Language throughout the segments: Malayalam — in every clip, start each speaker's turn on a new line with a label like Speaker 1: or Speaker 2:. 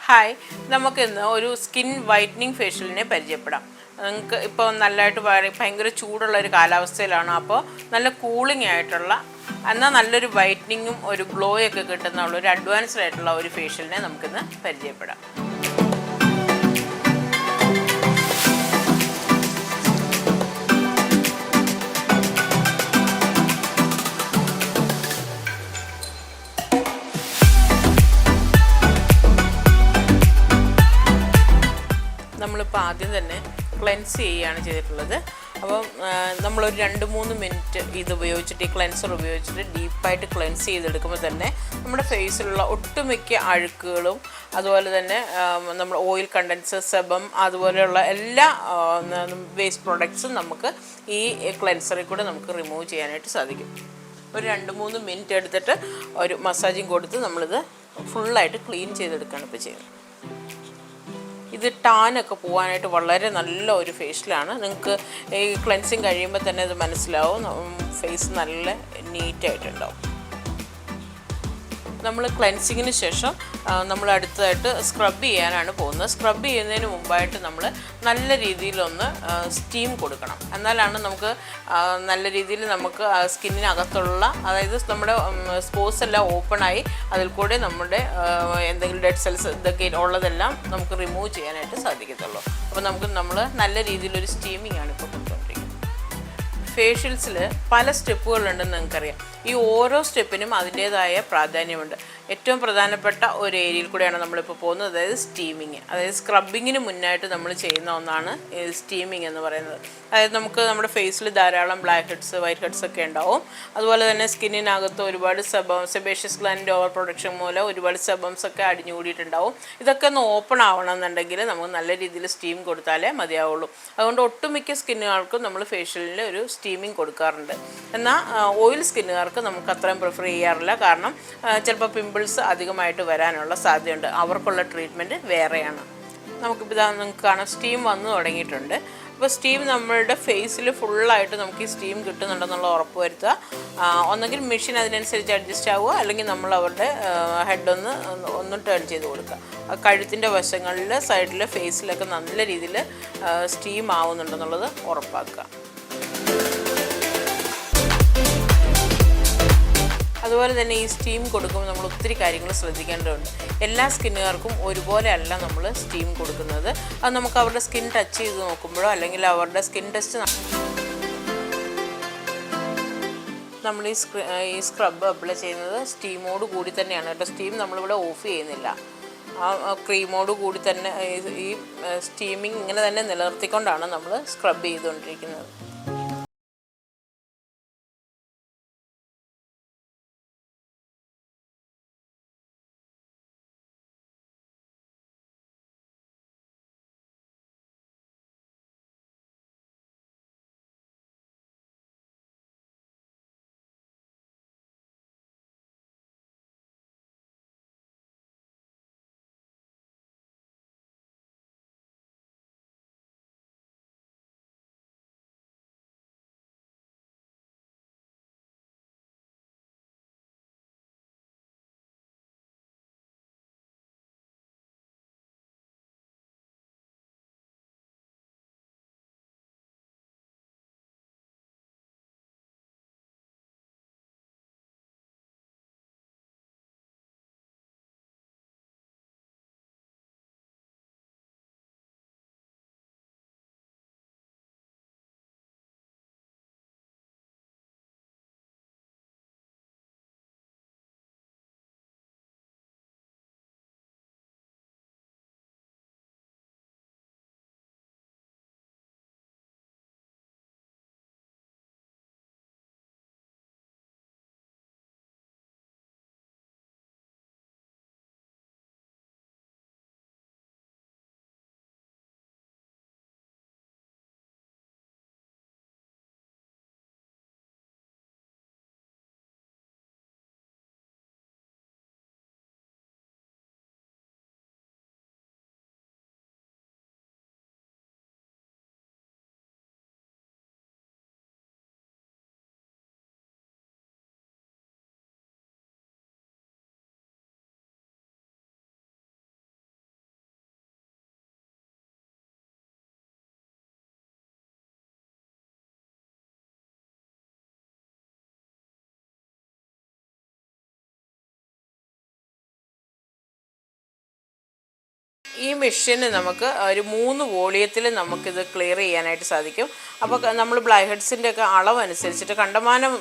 Speaker 1: ഹായ്, നമുക്കിന്ന് ഒരു സ്കിൻ വൈറ്റനിങ് ഫേഷ്യലിനെ പരിചയപ്പെടാം. നിങ്ങൾക്ക് ഇപ്പോൾ നല്ലതായിട്ട് ഭയങ്കര ചൂടുള്ള ഒരു കാലാവസ്ഥയിലാണ്. അപ്പോൾ നല്ല കൂളിംഗ് ആയിട്ടുള്ള എന്നാൽ നല്ലൊരു വൈറ്റനിങ്ങും ഒരു ഗ്ലോയൊക്കെ കിട്ടുന്ന ഒരു അഡ്വാൻസ്ഡ് ആയിട്ടുള്ള ഒരു ഫേഷ്യലിനെ നമുക്കിന്ന് പരിചയപ്പെടാം. നമ്മളിപ്പോൾ ആദ്യം തന്നെ ക്ലെൻസ് ചെയ്യുകയാണ് ചെയ്തിട്ടുള്ളത്. അപ്പം നമ്മളൊരു 2-3 മിനിറ്റ് ഇത് ഉപയോഗിച്ചിട്ട്, ഈ ക്ലെൻസർ ഉപയോഗിച്ചിട്ട് ഡീപ്പായിട്ട് ക്ലെൻസ് ചെയ്തെടുക്കുമ്പോൾ തന്നെ നമ്മുടെ ഫേസിലുള്ള ഒട്ടുമിക്ക അഴുക്കുകളും അതുപോലെ തന്നെ നമ്മൾ ഓയിൽ കണ്ടൻസ്, സെബം അതുപോലെയുള്ള എല്ലാ വേസ്റ്റ് പ്രോഡക്ട്സും നമുക്ക് ഈ ക്ലെൻസറിൽ കൂടെ നമുക്ക് റിമൂവ് ചെയ്യാനായിട്ട് സാധിക്കും. ഒരു 2-3 മിനിറ്റ് എടുത്തിട്ട് ഒരു മസാജിങ് കൊടുത്ത് നമ്മളിത് ഫുള്ളായിട്ട് ക്ലീൻ ചെയ്തെടുക്കുകയാണ് ഇപ്പോൾ ചെയ്യുന്നത്. ഇത് ടാനൊക്കെ പോകാനായിട്ട് വളരെ നല്ല ഒരു ഫേഷ്യലാണ്. നിങ്ങൾക്ക് ഈ ക്ലെൻസിങ് കഴിയുമ്പോൾ തന്നെ ഇത് മനസ്സിലാവും, ഫേസ് നല്ല നീറ്റായിട്ടുണ്ടാവും. നമ്മൾ ക്ലെൻസിങ്ങിന് ശേഷം നമ്മൾ അടുത്തതായിട്ട് സ്ക്രബ് ചെയ്യാനാണ് പോകുന്നത്. സ്ക്രബ് ചെയ്യുന്നതിന് മുമ്പായിട്ട് നമ്മൾ നല്ല രീതിയിലൊന്ന് സ്റ്റീം കൊടുക്കണം. എന്നാലാണ് നമുക്ക് നല്ല രീതിയിൽ നമുക്ക് സ്കിന്നിനകത്തുള്ള, അതായത് നമ്മുടെ സ്പോസ് എല്ലാം ഓപ്പണായി അതിൽ കൂടെ നമ്മുടെ എന്തെങ്കിലും ഡെഡ് സെൽസ് ഇതൊക്കെ ഉള്ളതെല്ലാം നമുക്ക് റിമൂവ് ചെയ്യാനായിട്ട് സാധിക്കത്തുള്ളൂ. അപ്പോൾ നമ്മൾ നല്ല രീതിയിലൊരു സ്റ്റീമിംഗ് ആണ് ഇപ്പോൾ കൊടുത്തുകൊണ്ടിരിക്കുന്നത്. ഫേഷ്യൽസിൽ പല സ്റ്റെപ്പുകളുണ്ടെന്ന് നിങ്ങൾക്കറിയാം. ഈ ഓരോ സ്റ്റെപ്പിനും അതിൻ്റേതായ പ്രാധാന്യമുണ്ട്. ഏറ്റവും പ്രധാനപ്പെട്ട ഒരു ഏരിയയിൽ കൂടെയാണ് നമ്മളിപ്പോൾ പോകുന്നത്, അതായത് സ്റ്റീമിങ്. അതായത് സ്ക്രബിങ്ങിന് മുന്നായിട്ട് നമ്മൾ ചെയ്യുന്ന ഒന്നാണ് സ്റ്റീമിങ് എന്ന് പറയുന്നത്. അതായത് നമുക്ക് നമ്മുടെ ഫേസിൽ ധാരാളം ബ്ലാക്ക് ഹെഡ്സ്, വൈറ്റ് ഹെഡ്സ് ഒക്കെ ഉണ്ടാവും. അതുപോലെ തന്നെ സ്കിന്നിനകത്ത് ഒരുപാട് സെബേഷ്യസ് ഗ്ലാൻഡിൻ്റെ ഓവർ പ്രൊഡക്ഷൻ മൂലം ഒരുപാട് സെബംസ് ഒക്കെ അടിഞ്ഞുകൂടിയിട്ടുണ്ടാവും. ഇതൊക്കെ ഒന്ന് ഓപ്പൺ ആവണമെന്നുണ്ടെങ്കിൽ നമുക്ക് നല്ല രീതിയിൽ സ്റ്റീം കൊടുത്താലേ മതിയാവുള്ളൂ. അതുകൊണ്ട് ഒട്ടുമിക്ക സ്കിന്നുകൾക്കും നമ്മൾ ഫേഷ്യലിൽ ഒരു സ്റ്റീമിങ് കൊടുക്കാറുണ്ട്. എന്നാൽ ഓയിൽ സ്കിന്നുകാർക്ക് നമുക്ക് അത്രയും പ്രിഫർ ചെയ്യാറില്ല. കാരണം ചിലപ്പോൾ പിമ്പിൾസ് അധികമായിട്ട് വരാനുള്ള സാധ്യതയുണ്ട്. അവർക്കുള്ള ട്രീറ്റ്മെൻറ്റ് വേറെയാണ്. നമുക്കിപ്പോൾ നിങ്ങൾക്ക് കാണാം, സ്റ്റീം വന്നു തുടങ്ങിയിട്ടുണ്ട്. അപ്പോൾ സ്റ്റീം നമ്മളുടെ ഫേസിൽ ഫുള്ളായിട്ട് നമുക്ക് ഈ സ്റ്റീം കിട്ടുന്നുണ്ടെന്നുള്ള ഉറപ്പ് വരുത്തുക. ഒന്നെങ്കിൽ മെഷീൻ അതിനനുസരിച്ച് അഡ്ജസ്റ്റ് ആവുക, അല്ലെങ്കിൽ നമ്മൾ അവരുടെ ഹെഡ് ഒന്ന് ടേൺ ചെയ്ത് കൊടുക്കുക. കഴുത്തിൻ്റെ വശങ്ങളിൽ, സൈഡിൽ, ഫേസിലൊക്കെ നല്ല രീതിയിൽ സ്റ്റീം ആവുന്നുണ്ടെന്നുള്ളത് ഉറപ്പാക്കുക. അതുപോലെ തന്നെ ഈ സ്റ്റീം കൊടുക്കുമ്പോൾ നമ്മൾ ഒത്തിരി കാര്യങ്ങൾ ശ്രദ്ധിക്കേണ്ടതുണ്ട്. എല്ലാ സ്കിന്നുകാർക്കും ഒരുപോലെ അല്ല നമ്മൾ സ്റ്റീം കൊടുക്കുന്നത്. അത് നമുക്ക് അവരുടെ സ്കിൻ ടച്ച് ചെയ്ത് നോക്കുമ്പോഴോ അല്ലെങ്കിൽ അവരുടെ സ്കിൻ ടെസ്റ്റ് നമ്മൾ ഈ സ്ക്രബ് അപ്ലൈ ചെയ്യുന്നത് സ്റ്റീമോട് കൂടി തന്നെയാണ് കേട്ടോ. സ്റ്റീം നമ്മളിവിടെ ഓഫ് ചെയ്യുന്നില്ല. ആ ക്രീമോട് കൂടി തന്നെ ഈ സ്റ്റീമിങ് ഇങ്ങനെ തന്നെ നിലനിർത്തിക്കൊണ്ടാണ് നമ്മൾ സ്ക്രബ് ചെയ്തുകൊണ്ടിരിക്കുന്നത്. ഈ മെഷീന് നമുക്ക് ഒരു 3 വോളിയത്തിൽ നമുക്കിത് ക്ലിയർ ചെയ്യാനായിട്ട് സാധിക്കും. അപ്പോൾ നമ്മൾ ബ്ലാക്ക് ഹെഡ്സിൻ്റെ ഒക്കെ അളവനുസരിച്ചിട്ട് കണ്ടമാനം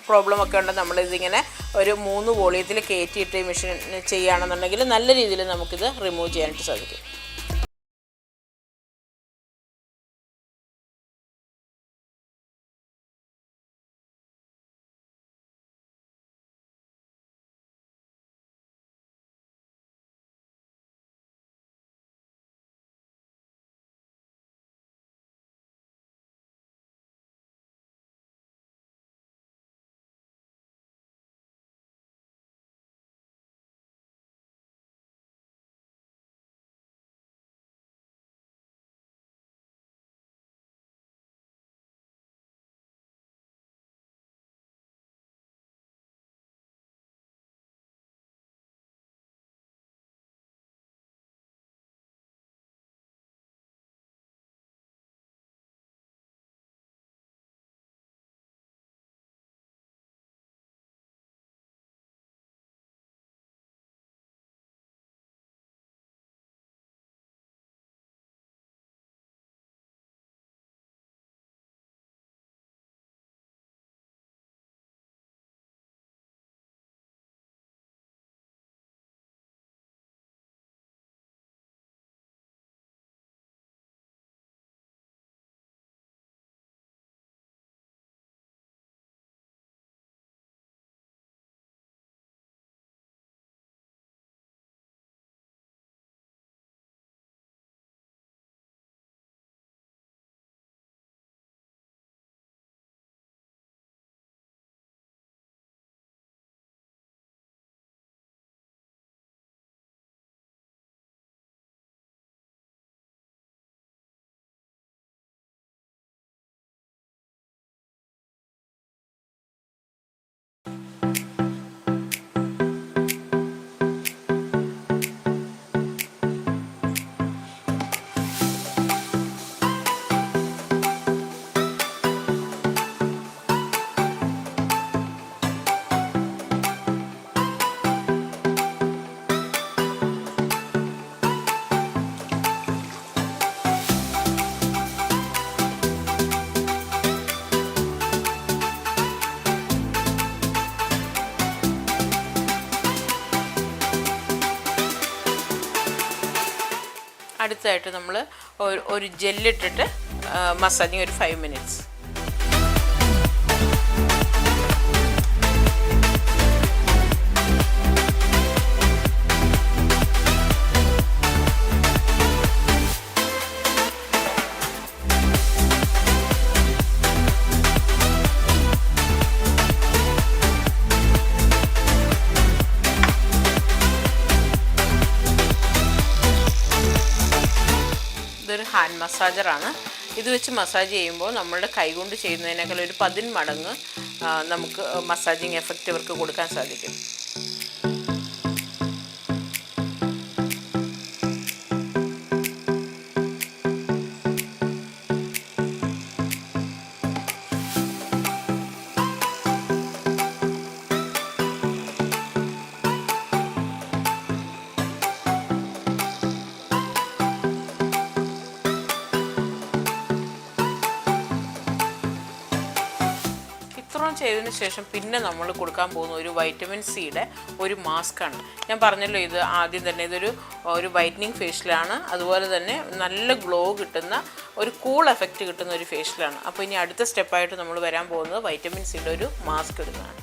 Speaker 1: പ്രോബ്ലം ഒക്കെ ഉണ്ട്. നമ്മളിതിങ്ങനെ ഒരു 3 വോളിയത്തിൽ കയറ്റിയിട്ട് ഈ മെഷീൻ ചെയ്യുകയാണെന്നുണ്ടെങ്കിൽ നല്ല രീതിയിൽ നമുക്കിത് റിമൂവ് ചെയ്യാനായിട്ട് സാധിക്കും. അടുത്തതായിട്ട് നമ്മൾ ഒരു ജെല്ലിട്ടിട്ട് മസാജിങ് ഒരു 5 മിനിറ്റ്സ്. ഇതൊരു ഹാൻഡ് മസാജറാണ്. ഇത് വെച്ച് മസാജ് ചെയ്യുമ്പോൾ നമ്മളുടെ കൈകൊണ്ട് ചെയ്യുന്നതിനേക്കാൾ ഒരു 10 മടങ്ങ് നമുക്ക് മസാജിങ് എഫക്റ്റ് ഇവർക്ക് കൊടുക്കാൻ സാധിക്കും. ചെയ്തതിന് ശേഷം പിന്നെ നമ്മൾ കൊടുക്കാൻ പോകുന്ന ഒരു വൈറ്റമിൻ സിയുടെ ഒരു മാസ്കാണ്. ഞാൻ പറഞ്ഞല്ലോ, ഇത് ആദ്യം തന്നെ ഒരു വൈറ്റനിങ് ഫേഷ്യലാണ്. അതുപോലെ തന്നെ നല്ല ഗ്ലോ കിട്ടുന്ന ഒരു കൂൾ എഫക്റ്റ് കിട്ടുന്ന ഒരു ഫേഷ്യലാണ്. അപ്പോൾ ഇനി അടുത്ത സ്റ്റെപ്പായിട്ട് നമ്മൾ വരാൻ പോകുന്നത് വൈറ്റമിൻ സിയുടെ ഒരു മാസ്ക് ഇടുന്നതാണ്.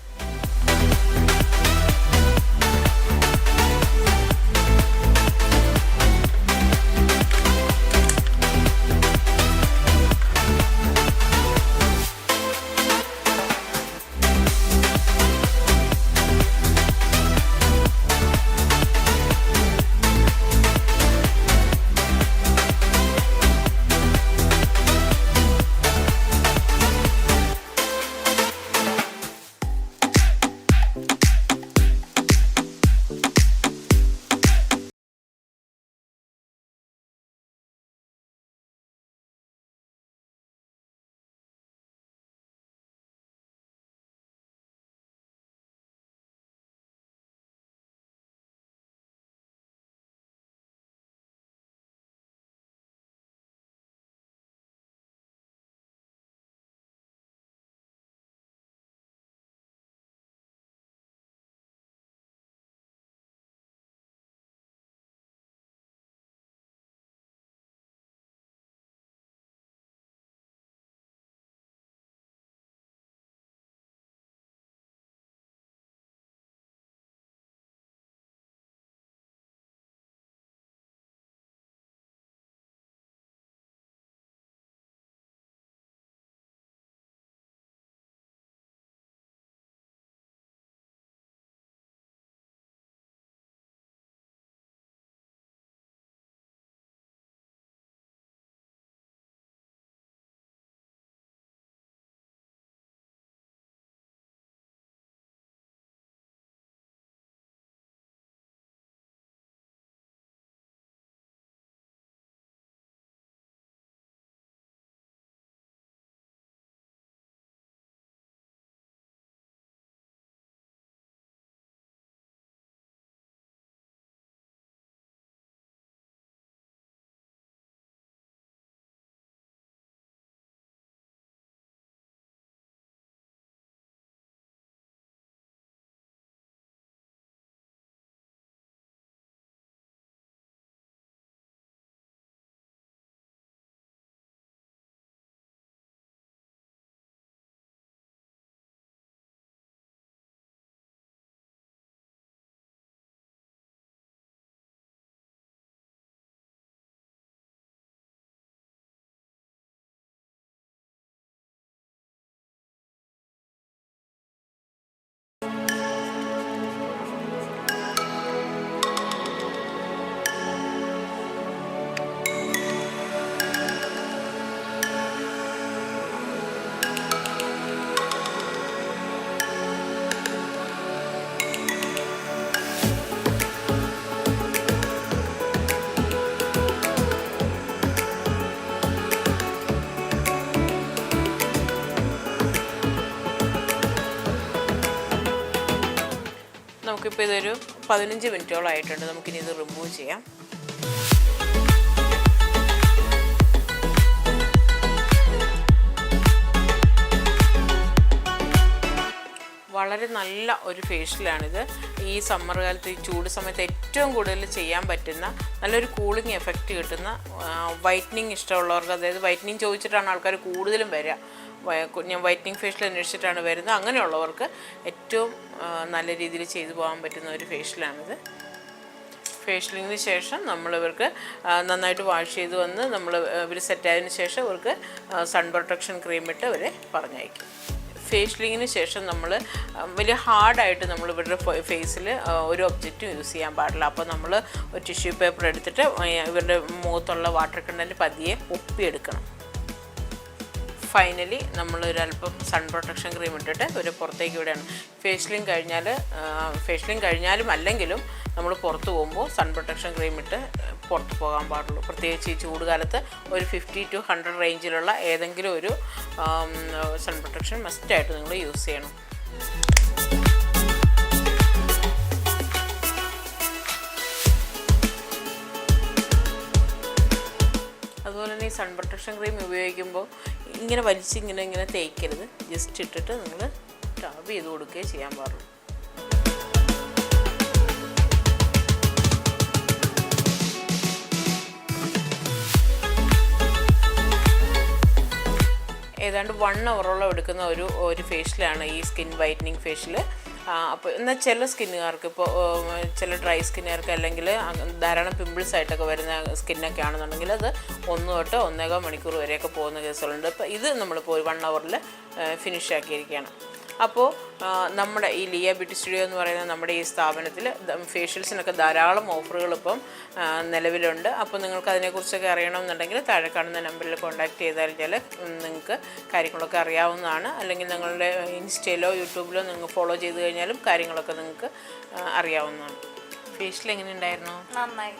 Speaker 1: നമുക്കിപ്പോൾ ഇതൊരു 15 മിനിറ്റോളം ആയിട്ടുണ്ട്. നമുക്കിനി ഇത് റിമൂവ് ചെയ്യാം. വളരെ നല്ല ഒരു ഫേഷ്യലാണിത്. ഈ സമ്മർ കാലത്ത്, ഈ ചൂട് സമയത്ത് ഏറ്റവും കൂടുതൽ ചെയ്യാൻ പറ്റുന്ന നല്ലൊരു കൂളിംഗ് എഫക്റ്റ് കിട്ടുന്ന, വൈറ്റനിങ് ഇഷ്ടമുള്ളവർക്ക്, അതായത് വൈറ്റനിങ് ചോദിച്ചിട്ടാണ് ആൾക്കാർ കൂടുതലും വരിക. ഞാൻ വൈറ്റനിങ് ഫേഷ്യൽ അന്വേഷിച്ചിട്ടാണ് വരുന്നത്. അങ്ങനെയുള്ളവർക്ക് ഏറ്റവും നല്ല രീതിയിൽ ചെയ്തു പോകാൻ പറ്റുന്ന ഒരു ഫേഷ്യലാണിത്. ഫേഷ്യലിങ്ങിന് ശേഷം നമ്മളിവർക്ക് നന്നായിട്ട് വാഷ് ചെയ്ത് വന്ന് ഇവർ സെറ്റായതിനു ശേഷം ഇവർക്ക് സൺ പ്രൊട്ടക്ഷൻ ക്രീം ഇട്ട് അവരെ പറഞ്ഞയക്കും. ഫേഷ്യലിങ്ങിന് ശേഷം നമ്മൾ വലിയ ഹാർഡായിട്ട് നമ്മൾ ഇവരുടെ ഫേസിൽ ഒരു ഒബ്ജക്റ്റും യൂസ് ചെയ്യാൻ പാടില്ല. അപ്പോൾ നമ്മൾ ഒരു ടിഷ്യൂ പേപ്പർ എടുത്തിട്ട് ഇവരുടെ മുഖത്തുള്ള വാട്ടർ കണ്ടൻറ്റ് പതിയെ ഒപ്പിയെടുക്കണം. ഫൈനലി നമ്മളൊരല്പം സൺ പ്രൊട്ടക്ഷൻ ക്രീം ഇട്ടിട്ട് ഒരു പുറത്തേക്ക് വിടുകയാണ്. ഫേഷ്യലിംഗ് കഴിഞ്ഞാലും അല്ലെങ്കിലും നമ്മൾ പുറത്ത് പോകുമ്പോൾ സൺ പ്രൊട്ടക്ഷൻ ക്രീം ഇട്ട് പുറത്ത് പോകാൻ പാടുള്ളൂ. പ്രത്യേകിച്ച് ഈ ചൂട് കാലത്ത് ഒരു 50 to 100 റേഞ്ചിലുള്ള ഏതെങ്കിലും ഒരു സൺ പ്രൊട്ടക്ഷൻ മസ്റ്റായിട്ട് നിങ്ങൾ യൂസ് ചെയ്യണം. അതുപോലെ തന്നെ ഈ സൺ പ്രൊട്ടക്ഷൻ ക്രീം ഉപയോഗിക്കുമ്പോൾ ഇങ്ങനെ ഇങ്ങനെ തേക്കരുത്. ജസ്റ്റ് ഇട്ടിട്ട് നിങ്ങൾ ടാബ് ചെയ്ത് കൊടുക്കുകയും ചെയ്യാൻ പാടുള്ളൂ. ഏതാണ്ട് 1 hour എടുക്കുന്ന ഒരു ഫേഷ്യലാണ് ഈ സ്കിൻ വൈറ്റനിങ് ഫേഷ്യൽ. അപ്പോൾ എന്നാൽ ചില സ്കിന്നുകാർക്ക്, ഇപ്പോൾ ചില ഡ്രൈ സ്കിന്നുകാർക്ക് അല്ലെങ്കിൽ ധാരാളം പിമ്പിൾസ് ആയിട്ടൊക്കെ വരുന്ന സ്കിന്നൊക്കെ ആണെന്നുണ്ടെങ്കിൽ അത് 1 തൊട്ട് 1.25 മണിക്കൂർ വരെയൊക്കെ പോകുന്ന കേസുകളുണ്ട്. ഇപ്പോൾ ഇത് നമ്മളിപ്പോൾ 1 hour ഫിനിഷ് ആക്കിയിരിക്കുകയാണ്. അപ്പോൾ നമ്മുടെ ഈ ലിയ ബ്യൂട്ടി സ്റ്റുഡിയോ എന്ന് പറയുന്ന നമ്മുടെ ഈ സ്ഥാപനത്തിൽ ഫേഷ്യൽസിനൊക്കെ ധാരാളം ഓഫറുകൾ ഇപ്പം നിലവിലുണ്ട്. അപ്പോൾ നിങ്ങൾക്ക് അതിനെക്കുറിച്ചൊക്കെ അറിയണമെന്നുണ്ടെങ്കിൽ താഴെ കാണുന്ന നമ്പറിൽ കോൺടാക്ട് ചെയ്താൽ നിങ്ങൾക്ക് കാര്യങ്ങളൊക്കെ അറിയാവുന്നതാണ്. അല്ലെങ്കിൽ നിങ്ങളുടെ ഇൻസ്റ്റയിലോ യൂട്യൂബിലോ നിങ്ങൾ ഫോളോ ചെയ്ത് കഴിഞ്ഞാലും കാര്യങ്ങളൊക്കെ നിങ്ങൾക്ക് അറിയാവുന്നതാണ്. ഫേഷ്യൽ എങ്ങനെ ഉണ്ടായിരുന്നു?
Speaker 2: നന്നായി.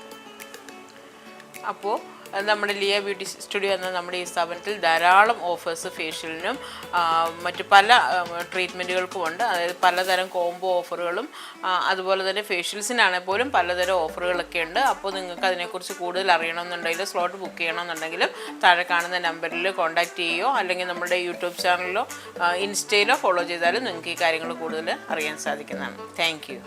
Speaker 1: അപ്പോൾ നമ്മുടെ ലിയ ബ്യൂട്ടി സ്റ്റുഡിയോ എന്ന നമ്മുടെ ഈ സ്ഥാപനത്തിൽ ധാരാളം ഓഫേഴ്സ് ഫേഷ്യലിനും മറ്റു പല ട്രീറ്റ്മെൻറ്റുകൾക്കും ഉണ്ട്. അതായത് പലതരം കോംബോ ഓഫറുകളും അതുപോലെ തന്നെ ഫേഷ്യൽസിനാണെങ്കിൽ പോലും പലതരം ഓഫറുകളൊക്കെ ഉണ്ട്. അപ്പോൾ നിങ്ങൾക്ക് അതിനെക്കുറിച്ച് കൂടുതൽ അറിയണമെന്നുണ്ടെങ്കിൽ, സ്ലോട്ട് ബുക്ക് ചെയ്യണമെന്നുണ്ടെങ്കിലും താഴെ കാണുന്ന നമ്പറിൽ കോൺടാക്റ്റ് ചെയ്യുകയോ അല്ലെങ്കിൽ നമ്മുടെ യൂട്യൂബ് ചാനലിലോ ഇൻസ്റ്റയിലോ ഫോളോ ചെയ്താലും നിങ്ങൾക്ക് ഈ കാര്യങ്ങൾ കൂടുതൽ അറിയാൻ സാധിക്കുന്നതാണ്. Thank you.